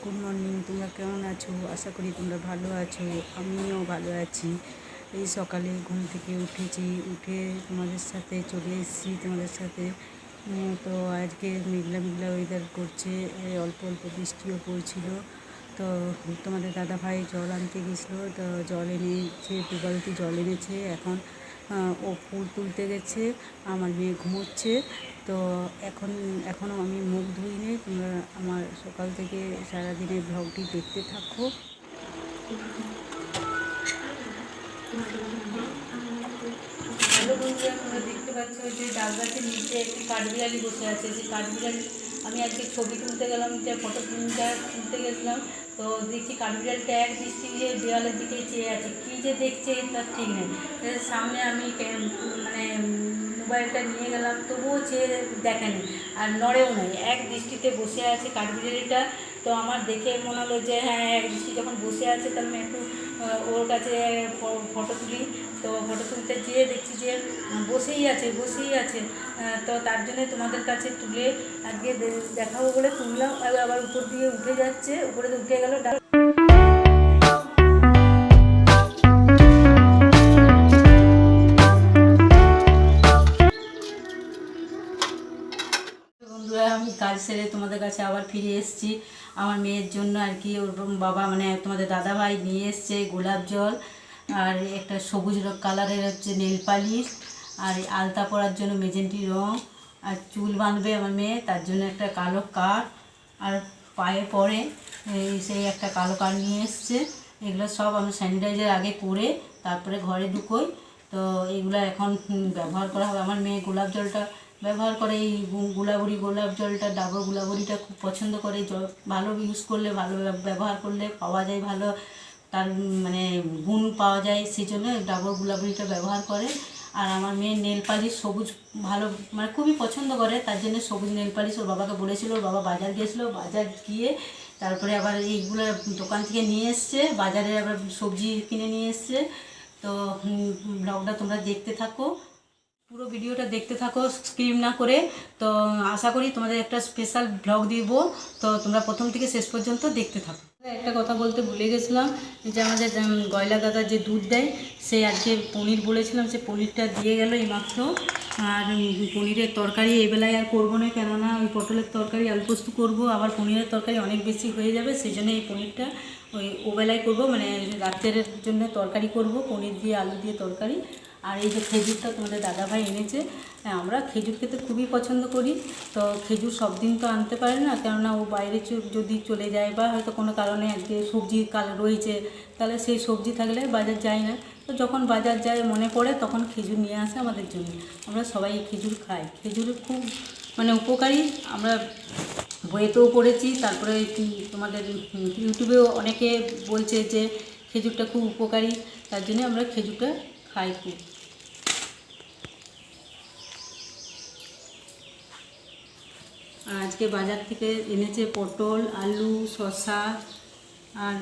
Good morning. তোমরা কেমন আছো? আশা করি তোমরা ভালো আছো। আমিও ভালো আছি। এই সকালে ঘুম থেকে উঠেছি, উঠে তোমাদের সাথে চলে এসেছি তোমাদের সাথে। তো আজকে মেঘলা মেঘলা ওয়েদার করছে, অল্প অল্প বৃষ্টিও পড়ছিল। তো তোমাদের দাদাভাই জল আনতে গেছিলো, তো জল এনেছে, 2 বালতি জল এনেছে। এখন ও ফুল তুলতে গেছে, আমার মেয়ে ঘুমোচ্ছে। তো এখনও আমি মুখ ধুইনি। তোমরা আমার সকাল থেকে সারাদিনের ব্লগটি দেখতে থাকো। হ্যালো বন্ধুরা, তোমরা দেখতে পাচ্ছ যে ডাল গাছের নিচে একটি কাঠবিড়ালি বসে আছে। সেই কাঠবিড়ালি আমি আজকে ছবি তুলতে গেলাম, যে ফটো তুলতে গেছিলাম। তো দেখছি কাঠবিড়ালিটা এক দৃষ্টি দিয়ে দেওয়ালের দিকে চেয়ে আছে, কী যে দেখছে তার ঠিক নেই। সামনে আমি মানে মোবাইলটা নিয়ে গেলাম, তবুও চেয়ে দেখেনি আর নড়েও নাই, এক দৃষ্টিতে বসে আছে কাঠবিড়ালিটা। তো আমার দেখে মনে হলো যে হ্যাঁ, এক দৃষ্টি যখন বসে আছে তাহলে আমি একটু ওর কাছে ফটো তুলি। তো ফটো তুলতে যেয়ে দেখছি যে বসেই আছে। তো তার জন্যে তোমাদের কাছে তুলে আজকে দেখাবো বলে তুললাম। আবার উপর দিয়ে উঠে যাচ্ছে, উপরে উঠে গেল। বন্ধুরা, আমি কাজ সেরে তোমাদের কাছে আবার ফিরে এসেছি। আমার মেয়ের জন্য আর কি ওর বাবা মানে তোমাদের দাদাভাই নিয়ে এসছে গোলাপ জল, আর একটা সবুজ কালারের হচ্ছে নেল পালিশ, আর আলতা পরার জন্য মেজেন্টি রং, আর চুল বাঁধবে আমার মেয়ে, তার জন্য একটা কালো কাঠ, আর পায়ে পরে সেই একটা কালো কাঠ নিয়ে এসছে। এগুলো সব আমি স্যানিটাইজার আগে করে তারপরে ঘরে ঢুকোই। তো এগুলো এখন ব্যবহার করা হবে। আমার মেয়ে গোলাপ জলটা ব্যবহার করে, এই গোলাপ জলটা, ডাবর গুলাবরিটা খুব পছন্দ করে। ভালো ইউজ করলে, ভালো ব্যবহার করলে পাওয়া যায় ভালো, তার মানে গুণ পাওয়া যায়, সেই জন্য ডাবর গুলাবরিটা ব্যবহার করে। আর আমার মেয়ের নেল পালিশ সবুজ ভালো, মানে খুবই পছন্দ করে, তার জন্য সবুজ নেল পালিশ ওর বাবাকে বলেছিল। ওর বাবা বাজার গিয়েছিলো, বাজার গিয়ে তারপরে আবার এইগুলো দোকান থেকে নিয়ে এসছে, বাজারে আবার সবজি কিনে নিয়ে এসছে। তো ব্লগটা তোমরা দেখতে থাকো, পুরো ভিডিওটা দেখতে থাকো স্কিপ না করে। তো আশা করি তোমাদের একটা স্পেশাল ব্লগ দিব, তো তোমরা প্রথম থেকে শেষ পর্যন্ত দেখতে থাকো। একটা কথা বলতে ভুলে গেছিলাম, যে আমাদের গয়লা দাদা যে দুধ দেয়, সে আজকে পনির বলেছিলাম, সে পনিরটা দিয়ে গেল এইমাত্র। আর পনিরের তরকারি এই বেলায় আর করবো না, কেননা ওই পটলের তরকারি আলু পোস্ত করবো, আবার পনিরের তরকারি অনেক বেশি হয়ে যাবে, সেই জন্য এই পনিরটা ওবেলায় করবো, মানে রাত্রের জন্য তরকারি করব, পনির দিয়ে আলু দিয়ে তরকারি। আর এই যে খেজুরটা তোমাদের দাদাভাই এনেছে, হ্যাঁ আমরা খেজুর খেতে খুবই পছন্দ করি। তো খেজুর সব দিন তো আনতে পারে না, কেননা ও বাইরে যদি চলে যায় বা হয়তো কোনো কারণে আজকে সবজি কাল রয়েছে, তাহলে সেই সবজি থাকলে বাজার যায় না। তো যখন বাজার যায় মনে পড়ে তখন খেজুর নিয়ে আসে আমাদের জন্য। আমরা সবাই খেজুর খাই, খেজুর খুব মানে উপকারী। আমরা বইয়েতেও পড়েছি, তারপরে তোমাদের ইউটিউবেও অনেকে বলছে যে খেজুরটা খুব উপকারী, তার জন্য আমরা খেজুরটা খাই খুব। আজকে বাজার থেকে এনেছে পটল, আলু, শসা, আর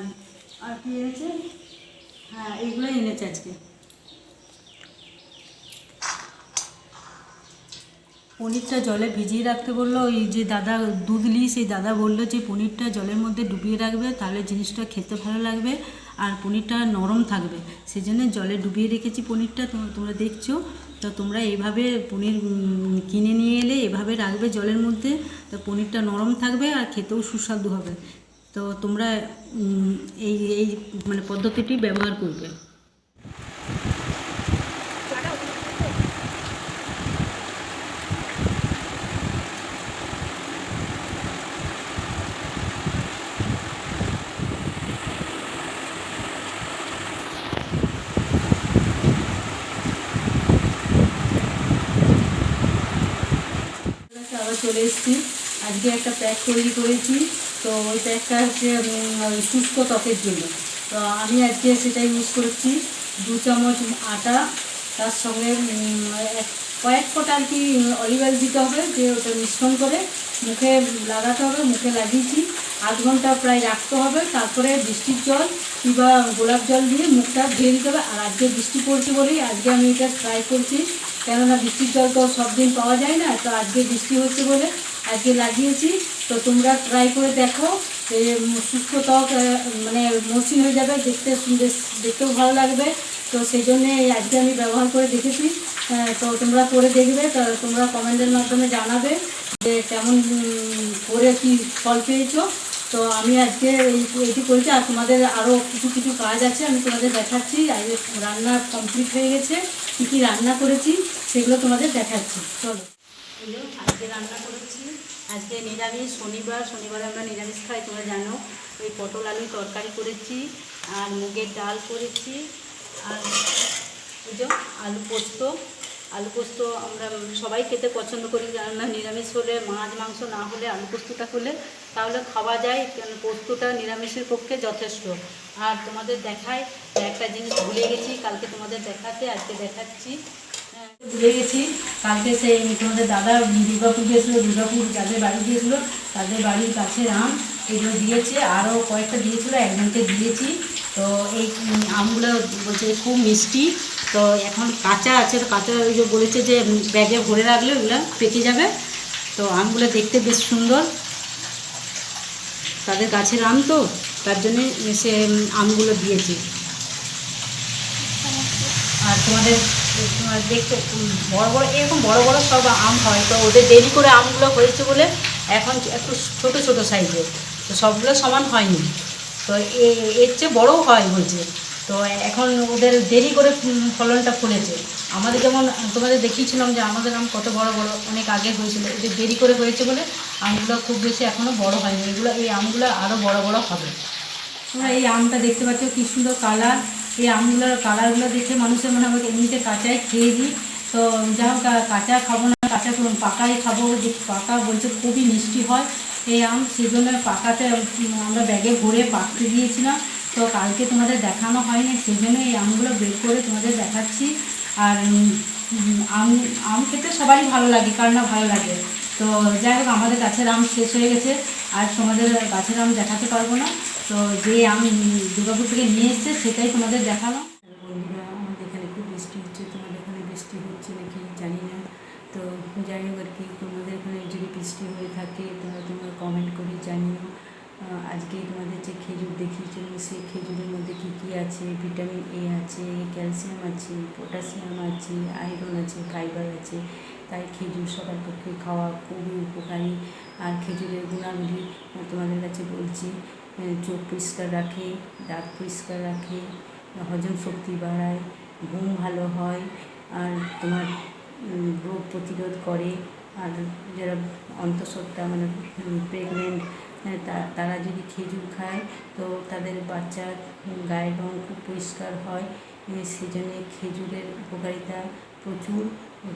আর কি এনেছে, হ্যাঁ এইগুলোই এনেছে আজকে। পনিরটা জলে ভিজিয়ে রাখতে বললো, ওই যে দাদা দুধ নিই, সেই দাদা বললো যে পনিরটা জলের মধ্যে ডুবিয়ে রাখবে, তাহলে জিনিসটা খেতে ভালো লাগবে আর পনিরটা নরম থাকবে। সেই জন্য জলে ডুবিয়ে রেখেছি পনিরটা, তোমরা দেখছো। তো তোমরা এইভাবে পনির কিনে নিয়ে এলে এভাবে রাখবে জলের মধ্যে, তো পনিরটা নরম থাকবে আর খেতেও সুস্বাদু হবে। তো তোমরা এই এই মানে পদ্ধতিটি ব্যবহার করবে। আবার চলে এসেছি, আজকে একটা প্যাক তৈরি করেছি। তো ওই প্যাকটা হচ্ছে শুষ্ক ত্বকের জন্য। তো আমি আজকে সেটা ইউজ করছি। 2 চামচ আটা, তার সঙ্গে কয়েক ফোঁটা আর কি অলিভ অয়েল দিতে হবে, যে ওটা মিশ্রণ করে মুখে লাগাতে হবে। মুখে লাগিয়েছি, 8 ঘন্টা প্রায় রাখতে হবে। তারপরে বৃষ্টির জল কিংবা গোলাপ জল দিয়ে মুখটা ধুয়ে দিতে হবে। আর আজকে বৃষ্টি পড়ছে বলেই আজকে আমি এটা ট্রাই করছি, কেননা বৃষ্টির জল তো সব দিন পাওয়া যায় না। তো আজকে বৃষ্টি হচ্ছে বলে আজকে লাগিয়েছি। তো তোমরা ট্রাই করে দেখো এই সুস্থ ত্বক মানে মসৃণ হয়ে যাবে, দেখতেও ভালো লাগবে। তো সেই জন্যে আজকে আমি ব্যবহার করে দেখেছি। তো তোমরা করে দেখবে, তো তোমরা কমেন্টের মাধ্যমে জানাবে যে কেমন করে কি ফল পেয়েছো। তো আমি আজকে এইটি করেছি, আর তোমাদের আরও কিছু কিছু কাজ আছে আমি তোমাদের দেখাচ্ছি। আজকে রান্না কমপ্লিট হয়ে গেছে, কী কী রান্না করেছি সেগুলো তোমাদের দেখাচ্ছি। চলো, আজকে রান্না করেছি, আজকে নিরামিষ, শনিবার আমরা নিরামিষ খাই তোমরা জানো। ওই পটল আলু তরকারি করেছি, আর মুগের ডাল করেছি, আর এই যে আলু পোস্ত আমরা সবাই খেতে পছন্দ করি, না নিরামিষ হলে, মাছ মাংস না হলে আলু পোস্তটা করলে তাহলে খাওয়া যায়, কারণ পোস্তটা নিরামিষের পক্ষে যথেষ্ট। আর তোমাদের দেখায় একটা জিনিস ভুলে গেছি কালকে তোমাদের দেখাতে, আজকে দেখাচ্ছি। ভুলে গেছি, কালকে সেই তোমাদের দাদা দুর্গাপুর গিয়েছিলো, দুর্গাপুর যাদের বাড়ি গিয়েছিলো তাদের বাড়ির কাছে আম এগুলো দিয়েছে, আরও কয়েকটা দিয়েছিলো, একজনকে দিয়েছি। তো এই আমগুলো বলছে খুব মিষ্টি, তো এখন কাঁচা আছে, তো কাঁচা ওই যে বলেছে যে ব্যাগে ভরে রাখলে ওগুলো পেকে যাবে। তো আমগুলো দেখতে বেশ সুন্দর, তাদের গাছের আম তো তার জন্যে সে আমগুলো দিয়েছে। আর তোমাদের দেখতে বড় বড় এরকম বড় বড় সব আম হয়, তো ওদের দেরি করে আমগুলো হয়েছে বলে এখন একটু ছোট ছোট সাইজের, তো সবগুলো সমান হয়নি, তো এর চেয়ে বড়ও হয়েছে। তো এখন ওদের দেরি করে ফলনটা ফলেছে। আমাদের যেমন তোমাদের দেখিয়েছিলাম যে আমাদের আম কত বড় বড় অনেক আগে হয়েছিল, এদের দেরি করে হয়েছে বলে আমগুলো খুব বেশি এখনও বড় হয়নি, এই আমগুলো আরও বড় বড় হবে। তোমরা এই আমটা দেখতে পাচ্ছ কী সুন্দর কালার, এই আমগুলোর কালারগুলো দেখে মানুষের মনে হবে এমনিতে কাঁচাই খেয়ে দিই। তো যা হোক, কাঁচা খাবো না, কাঁচা পাকাই খাবো, যে পাকা বলছে খুবই মিষ্টি হয় এই আম, সেই জন্য পাকাতে আমরা ব্যাগে ভরে পাকতে দিয়েছিলাম। তো কালকে তোমাদের দেখানো হয়নি, সেই জন্য এই আমগুলো বের করে তোমাদের দেখাচ্ছি। আর আম খেতে সবারই ভালো লাগে, কার না ভালো লাগে। তো যাই হোক, আমাদের গাছের আম শেষ হয়ে গেছে, আর তোমাদের গাছের আম দেখাতে পারবো না। তো যে আম দুর্গাপুর থেকে নিয়ে এসছে সেটাই তোমাদের দেখানো। বন্ধুরা, আমাদের এখানে খুব বৃষ্টি হচ্ছে, তোমাদের এখানে বৃষ্টি হচ্ছে নাকি জানি না। তো যাই হোক আর কি, তোমাদের এখানে যদি বৃষ্টি হয়ে থাকে তোমরা কমেন্ট করে জানিও। আজকে তোমাদের যে খেজুর দেখিয়েছিলাম, সেই খেজুরের মধ্যে কী কী আছে, ভিটামিন এ আছে, ক্যালসিয়াম আছে, পটাশিয়াম আছে, আয়রন আছে, ফাইবার আছে। তাই খেজুর সবার পক্ষে খাওয়া খুবই উপকারী। আর খেজুরের গুণাবলী তোমাদের কাছে বলছি, চোখ পরিষ্কার রাখে, দাঁত পরিষ্কার রাখে, হজম শক্তি বাড়ায়, ঘুম ভালো হয়, আর তোমার রোগ প্রতিরোধ করে। আর যারা অন্তঃসত্ত্বা মানে প্রেগনেন্ট তারা যদি খেজুর খায় তো তাদের বাচ্চার গায়ের রঙ খুব পরিষ্কার হয়, সেজন্যে খেজুরের উপকারিতা প্রচুর।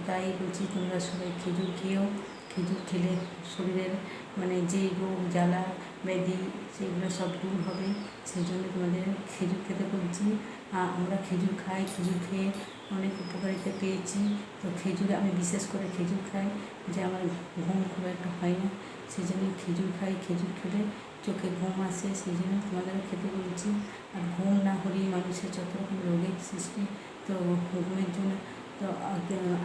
তাই বলছি তোমরা সবাই খেজুর খেয়েও, খেজুর খেলে শরীরের মানে যে রোগ জ্বালা ব্যাধি সেগুলো সব দূর হবে, সেই জন্য তোমাদের খেজুর খেতে বলছি। আমরা খেজুর খাই, খেজুর খেয়ে অনেক উপকারিতা পেয়েছি। তো খেজুর আমি বিশেষ করে খেজুর খাই, যে আমার ঘুম খুব একটা হয় না, সেই জন্য খেজুর খাই। খেজুর খেলে চোখে ঘুম আসে, সেই জন্য তোমাদেরও খেতে বলছি। আর ঘুম না হলেই মানুষের যত রকম রোগের সৃষ্টি, তো ঘুমের জন্য তো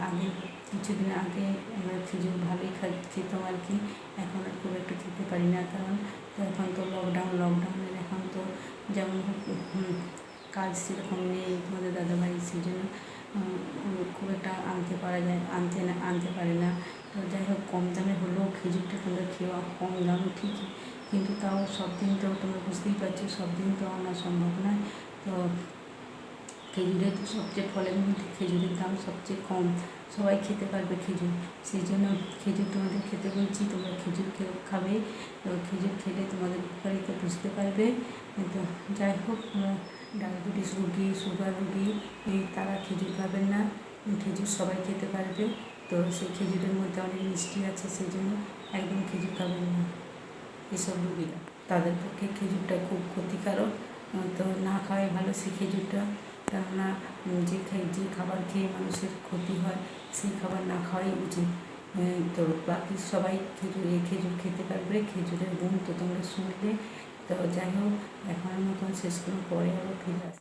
আগে কিছুদিন আগে আমরা খেজুর ভালোই খেতাম আর কি, এখন আর খুব একটা খেতে পারি না, কারণ তো এখন তো লকডাউনের এখন তো যেমন কাজ সেরকম নেই তোমাদের দাদাভাই, সেই জন্য খুব একটা আনতে পারে না। তো যাই হোক, কম দামে হলেও খেজুরটা তোমরা খেয়েও, কম দাম ঠিকই, কিন্তু তাও সব দিন তো তোমরা বুঝতেই পারছো, সব দিন তো আনা সম্ভব নয়। তো খেজুরের তো সবচেয়ে ফলের মধ্যে খেজুরের দাম সবচেয়ে কম, সবাই খেতে পারবে খেজুর, সেই জন্য খেজুর তোমাদের খেতে বলছি। তোমরা খেজুর খাবে, তো খেজুর খেলে তোমাদের উপকারিতা বুঝতে পারবে। তো যাই হোক, ডায়াবেটিস রুগী, সুগার রুগী তারা খেজুর খাবেন না, খেজুর সবাই খেতে পারবে। তো সেই খেজুরের মধ্যে অনেক মিষ্টি আছে, সেই জন্য একদম খেজুর খাবেন না এসব রুগীরা, তাদের পক্ষে খেজুরটা খুব ক্ষতিকারক। তো না খাওয়াই ভালো সেই খেজুরটা, কেননা যে খাবার খেয়ে মানুষের ক্ষতি হয় সেই খাবার না খাওয়াই উচিত। তো বাকি সবাই খেজুর খেতে পারবে, খেজুরের গুণ তো তোমরা শুনলে। তো যাই হোক, এখনের মতন শেষ করে পরে আবার ফিরে আসবে।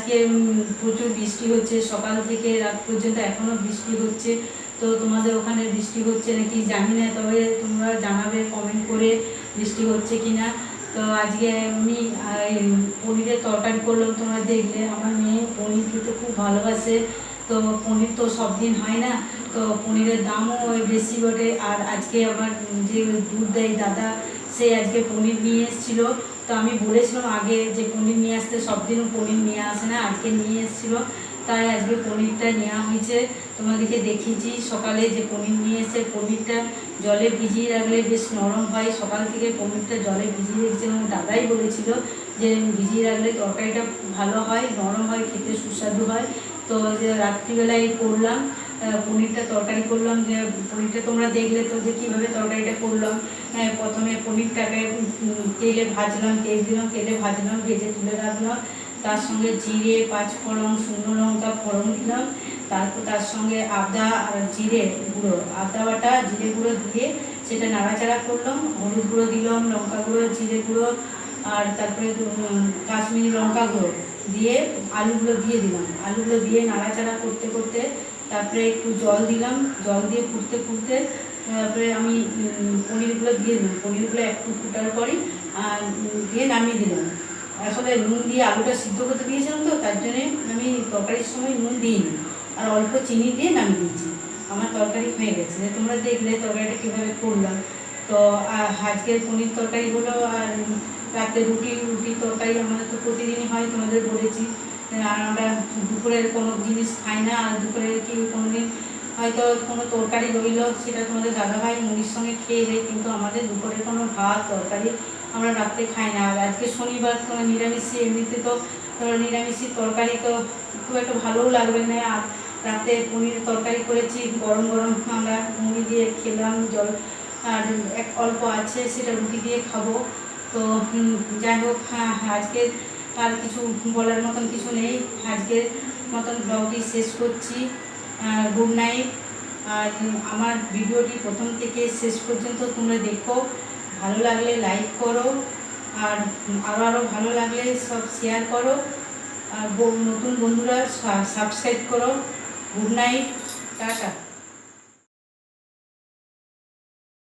আজকে প্রচুর বৃষ্টি হচ্ছে, সকাল থেকে রাত পর্যন্ত এখনও বৃষ্টি হচ্ছে। তো তোমাদের ওখানে বৃষ্টি হচ্ছে নাকি জানি না, তবে তোমরা জানাবে কমেন্ট করে বৃষ্টি হচ্ছে কি না। তো আজকে আমি পনিরের তরকারি করলাম, তোমরা দেখলে। আমার মেয়ে পনির খেতে খুব ভালোবাসে, তো পনির তো সব দিন হয় না, তো পনিরের দামও বেশি বটে। আর আজকে আবার যে দুধ দেয় দাদা, সে আজকে পনির নিয়ে এসেছিলো। তো আমি বলেছিলাম আগে যে পনির নিয়ে আসতে, সব দিনও পনির নিয়ে আসে না, আজকে নিয়ে এসেছিলো, তাই আজকে পনিরটা নেওয়া হয়েছে। তোমাদেরকে দেখিয়েছি সকালে যে পনির নিয়ে এসে পনিরটা জলে ভিজিয়ে রাখলে বেশ নরম হয়। সকাল থেকে পনিরটা জলে ভিজিয়ে রেখেছিলাম, দাদাই বলেছিল যে ভিজিয়ে রাখলে তরকারিটা ভালো হয়, নরম হয়, খেতে সুস্বাদু হয়। তো যে রাত্রিবেলায় করলাম পনিরটা তরকারি করলাম। যে পনিরটা তোমরা দেখলে তো যে কীভাবে তরকারিটা করলাম। প্রথমে পনিরটাকে তেলে ভাজলাম, তেল দিলাম, তেলে ভাজলাম, ভেজে তুলে রাখলাম। তার সঙ্গে জিরে, পাঁচফোড়ন, শুকনো লঙ্কা ফোড়ন দিলাম। তারপর তার সঙ্গে আদা আর জিরে গুঁড়ো, আদা বাটা জিরে গুঁড়ো দিয়ে সেটা নাড়াচাড়া করলাম। হলুদ গুঁড়ো দিলাম, লঙ্কা গুঁড়ো, জিরে গুঁড়ো, আর তারপরে কাশ্মীরি লঙ্কা গুঁড়ো দিয়ে আলুগুলো দিয়ে দিলাম। আলুগুলো দিয়ে নাড়াচাড়া করতে করতে তারপরে একটু জল দিলাম, জল দিয়ে ফুটতে ফুটতে তারপরে আমি পনিরগুলো দিয়ে দিলাম। পনিরগুলো একটু ফুটার পরই দিয়ে নামিয়ে দিলাম। আসলে নুন দিয়ে আলুটা সিদ্ধ করতে দিয়েছিলাম, তো তার জন্যে আমি তরকারির সময় নুন দিইনি, আর অল্প চিনি দিয়ে নামিয়ে দিয়েছি। আমার তরকারি হয়ে গেছে। তোমরা দেখলে তরকারিটা কীভাবে করলাম। তো আজকের পনির তরকারি হলো। আর রাতে রুটি তরকারি আমাদের তো প্রতিদিনই হয়, তোমাদের বলেছি। আর আমরা দুপুরের কোনো জিনিস খাই না। আর দুপুরের কি কোনো দিন হয়তো কোনো তরকারি রইল, সেটা তোমাদের দাদাভাই মুড়ির সঙ্গে খেয়ে দেয়, কিন্তু আমাদের দুপুরের কোনো ভাত তরকারি আমরা রাত্রে খাই না। আর আজকে শনিবার, কোনো নিরামিষি, এমনিতে তো নিরামিষি তরকারি তো খুব একটা ভালোও লাগবে না। আর রাতে পনির তরকারি করেছি, গরম গরম আমরা মুড়ি দিয়ে খেলাম, জল আর অল্প আছে, সেটা রুটি দিয়ে খাবো। তো যাই হোক, আজকে আর কিছু বলার মতন কিছু নেই। আজকের মতন ব্লগটি শেষ করছি। Good night. আর আমার ভিডিওটি প্রথম থেকে শেষ পর্যন্ত তোমরা দেখো, ভালো লাগলে লাইক করো, আর আরও ভালো লাগলে সব শেয়ার করো, আর নতুন বন্ধুরা সাবস্ক্রাইব করো। Good night, tata.